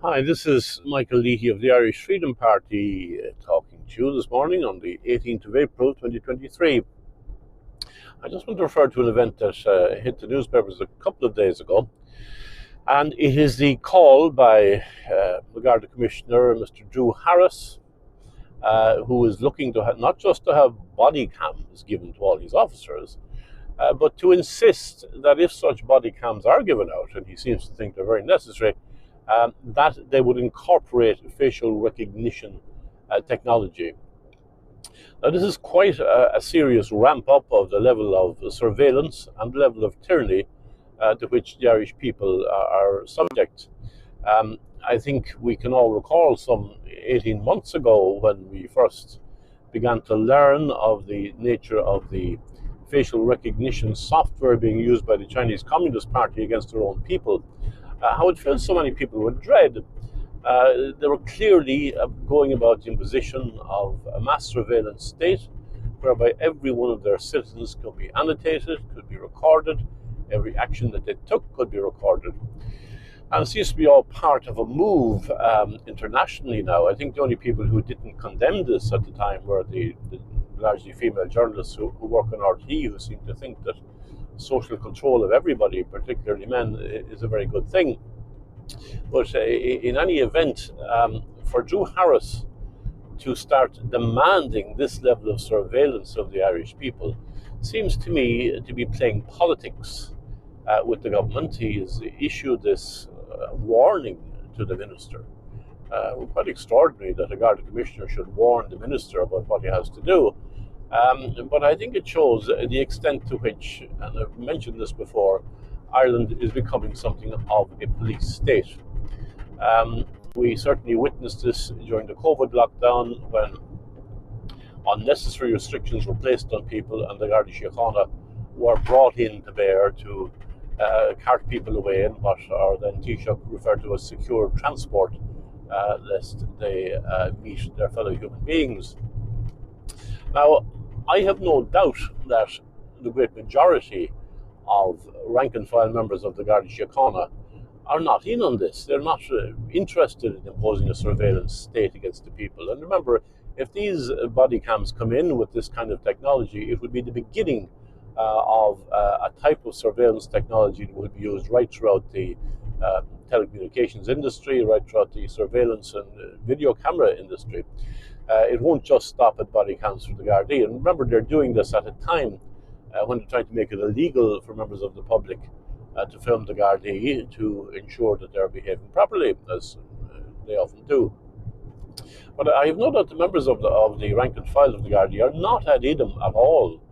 Hi, this is Michael Leahy of the Irish Freedom Party talking to you this morning on the 18th of April 2023. I just want to refer to an event that hit the newspapers a couple of days ago, and it is the call by the Garda Commissioner, Mr. Drew Harris, who is looking to have, not just to have body cams given to all his officers, but to insist that if such body cams are given out, and he seems to think they're very necessary, that they would incorporate facial recognition technology. Now, this is quite a serious ramp up of the level of surveillance and the level of tyranny to which the Irish people are subject. I think we can all recall some 18 months ago when we first began to learn of the nature of the facial recognition software being used by the Chinese Communist Party against their own people, how it filled so many people with dread. They were clearly going about the imposition of a mass surveillance state whereby every one of their citizens could be annotated, could be recorded, every action that they took could be recorded. And it seems to be all part of a move internationally now. I think the only people who didn't condemn this at the time were the largely female journalists who work on RT, who seem to think that social control of everybody, particularly men, is a very good thing. But in any event, for Drew Harris to start demanding this level of surveillance of the Irish people seems to me to be playing politics with the government. He has issued this warning to the minister. Quite extraordinary that a Garda Commissioner should warn the minister about what he has to do. But I think it shows the extent to which, and I've mentioned this before, Ireland is becoming something of a police state. Um, we certainly witnessed this during the COVID lockdown when unnecessary restrictions were placed on people and the Garda Síochána were brought in to bear to cart people away in what are then Taoiseach referred to as secure transport, lest they meet their fellow human beings. Now, I have no doubt that the great majority of rank and file members of the Garda Síochána are not in on this. They're not interested in imposing a surveillance state against the people. And remember, if these body cams come in with this kind of technology, it would be the beginning of a type of surveillance technology that will be used right throughout the telecommunications industry, right throughout the surveillance and video camera industry. It won't just stop at body cams for the Gardaí. And remember, they're doing this at a time when they're trying to make it illegal for members of the public to film the Gardaí to ensure that they're behaving properly, as they often do. But I have no doubt the members of the rank and file of the Gardaí are not at idem at all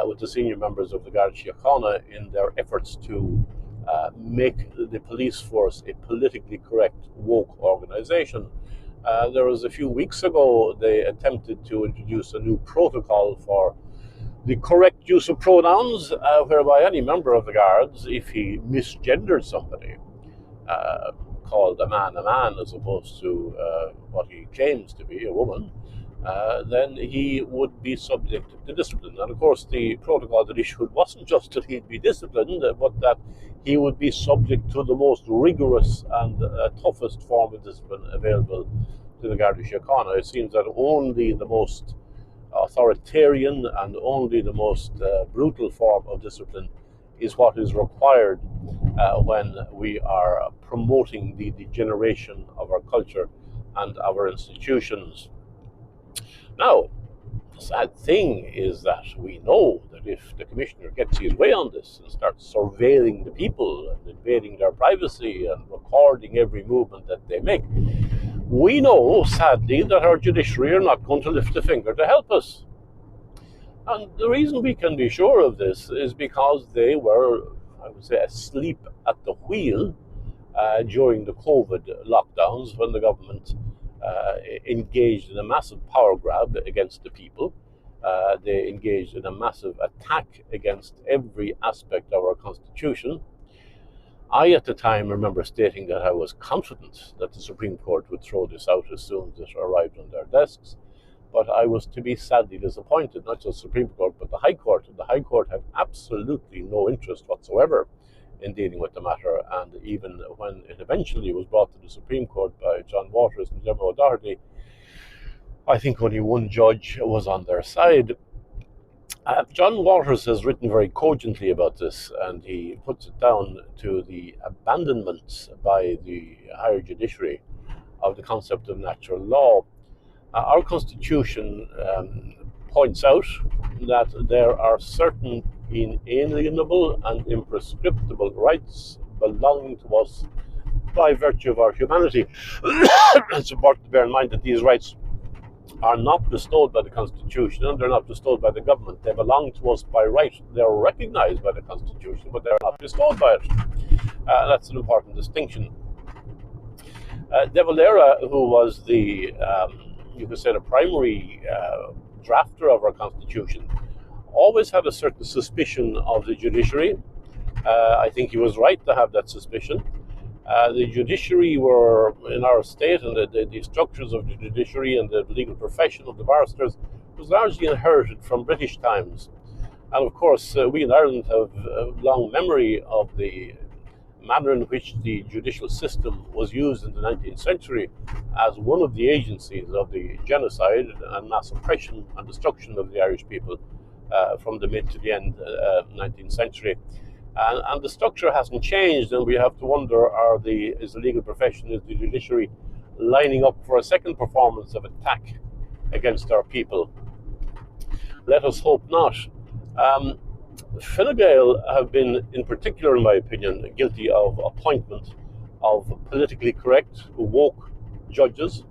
with the senior members of the Garda Síochána in their efforts to make the police force a politically correct, woke organisation. There was a few weeks ago, they attempted to introduce a new protocol for the correct use of pronouns, whereby any member of the Guards, if he misgendered somebody, uh, called a man as opposed to what he claims to be, a woman, then he would be subject to discipline. And of course, the protocol that issued wasn't just that he'd be disciplined, but that he would be subject to the most rigorous and toughest form of discipline available to the Garda Síochána. It seems that only the most authoritarian and only the most brutal form of discipline is what is required when we are promoting the degeneration of our culture and our institutions. Now, the sad thing is that we know that if the commissioner gets his way on this and starts surveilling the people and invading their privacy and recording every movement that they make, we know, sadly, that our judiciary are not going to lift a finger to help us. And the reason we can be sure of this is because they were, I would say, asleep at the wheel during the COVID lockdowns when the government engaged in a massive power grab against the people. They engaged in a massive attack against every aspect of our constitution. I, at the time, remember stating that I was confident that the Supreme Court would throw this out as soon as it arrived on their desks. But I was to be sadly disappointed, not just the Supreme Court, but the High Court. And the High Court had absolutely no interest whatsoever in dealing with the matter. And even when it eventually was brought to the Supreme Court by John Waters and Gemma O'Doherty, I think only one judge was on their side. John Waters has written very cogently about this, and he puts it down to the abandonment by the higher judiciary of the concept of natural law. Our Constitution points out that there are certain inalienable and imprescriptible rights belonging to us by virtue of our humanity. It's important to bear in mind that these rights are not bestowed by the Constitution, and they're not bestowed by the government. They belong to us by right. They're recognized by the Constitution, but they're not bestowed by it. That's an important distinction. De Valera, who was the, you could say, the primary drafter of our Constitution, always had a certain suspicion of the judiciary. I think he was right to have that suspicion. The judiciary were, in our state, and the structures of the judiciary and the legal profession of the barristers was largely inherited from British times. And of course, we in Ireland have a long memory of the manner in which the judicial system was used in the 19th century as one of the agencies of the genocide and mass oppression and destruction of the Irish people from the mid to the end 19th century. And the structure hasn't changed, and we have to wonder, is the legal profession, is the judiciary lining up for a second performance of attack against our people? Let us hope not. Fine Gael have been, in particular, in my opinion, guilty of appointment of politically correct, woke judges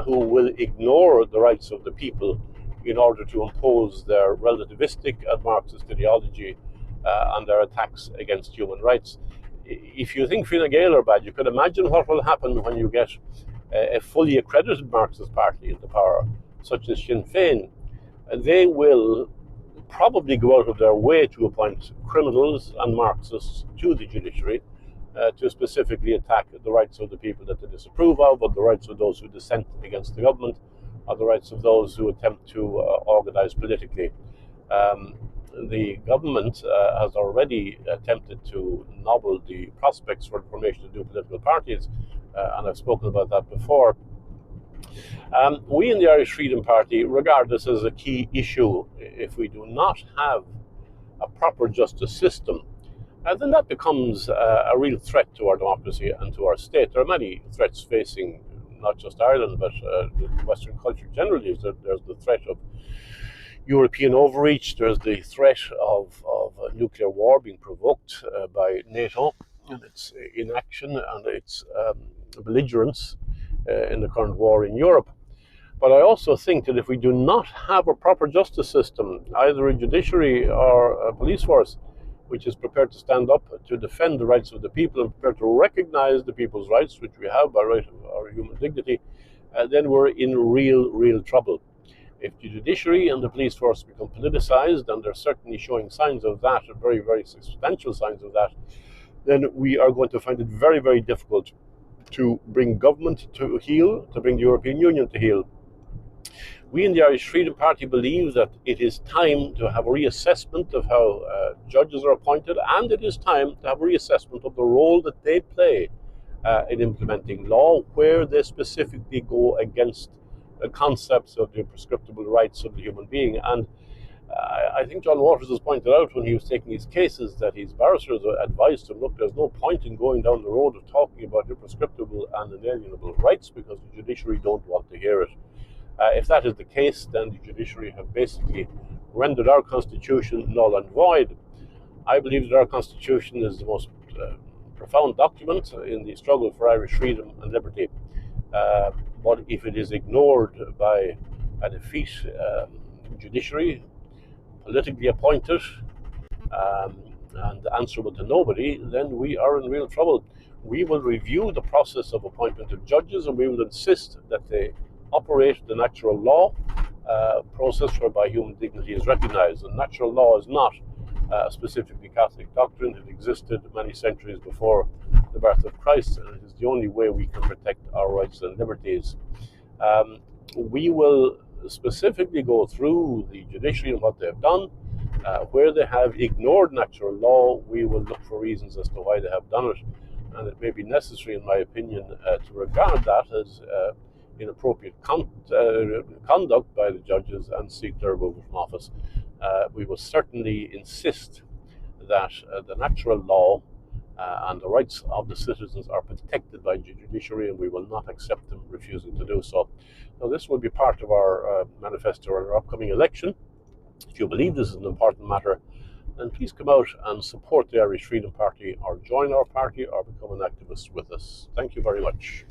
who will ignore the rights of the people in order to impose their relativistic and Marxist ideology and their attacks against human rights. If you think Fine Gael are bad, you could imagine what will happen when you get a fully accredited Marxist party into power, such as Sinn Féin. They will probably go out of their way to appoint criminals and Marxists to the judiciary to specifically attack the rights of the people that they disapprove of, or the rights of those who dissent against the government, or the rights of those who attempt to organize politically. The government has already attempted to nobble the prospects for the formation of new political parties, and I've spoken about that before. We in the Irish Freedom Party regard this as a key issue. If we do not have a proper justice system, then that becomes a real threat to our democracy and to our state. There are many threats facing not just Ireland, but the Western culture generally. There's the threat of European overreach. There's the threat of a nuclear war being provoked by NATO and its inaction and its belligerence in the current war in Europe. But I also think that if we do not have a proper justice system, either a judiciary or a police force, which is prepared to stand up to defend the rights of the people and prepared to recognize the people's rights, which we have by right of our human dignity, then we're in real trouble. If the judiciary and the police force become politicized, and they're certainly showing signs of that, very, very substantial signs of that, then we are going to find it very, very difficult to bring government to heel, to bring the European Union to heel. We in the Irish Freedom Party believe that it is time to have a reassessment of how judges are appointed, and it is time to have a reassessment of the role that they play in implementing law, where they specifically go against the concepts of the prescriptible rights of the human being. And I think John Waters has pointed out when he was taking his cases that his barristers advised him, look, there's no point in going down the road of talking about imprescriptible and inalienable rights because the judiciary don't want to hear it. If that is the case, then the judiciary have basically rendered our Constitution null and void. I believe that our Constitution is the most profound document in the struggle for Irish freedom and liberty. But if it is ignored by an effete judiciary, politically appointed, and answerable to nobody, then we are in real trouble. We will review the process of appointment of judges, and we will insist that they operate the natural law process whereby human dignity is recognized. And natural law is not specifically Catholic doctrine. It existed many centuries before the birth of Christ, and it is the only way we can protect our rights and liberties. We will specifically go through the judiciary and what they've done. Where they have ignored natural law, we will look for reasons as to why they have done it. And it may be necessary, in my opinion, to regard that as inappropriate conduct by the judges and seek their removal from office. We will certainly insist that the natural law and the rights of the citizens are protected by the judiciary, and we will not accept them refusing to do so. Now, this will be part of our manifesto or our upcoming election. If you believe this is an important matter, then please come out and support the Irish Freedom Party, or join our party, or become an activist with us. Thank you very much.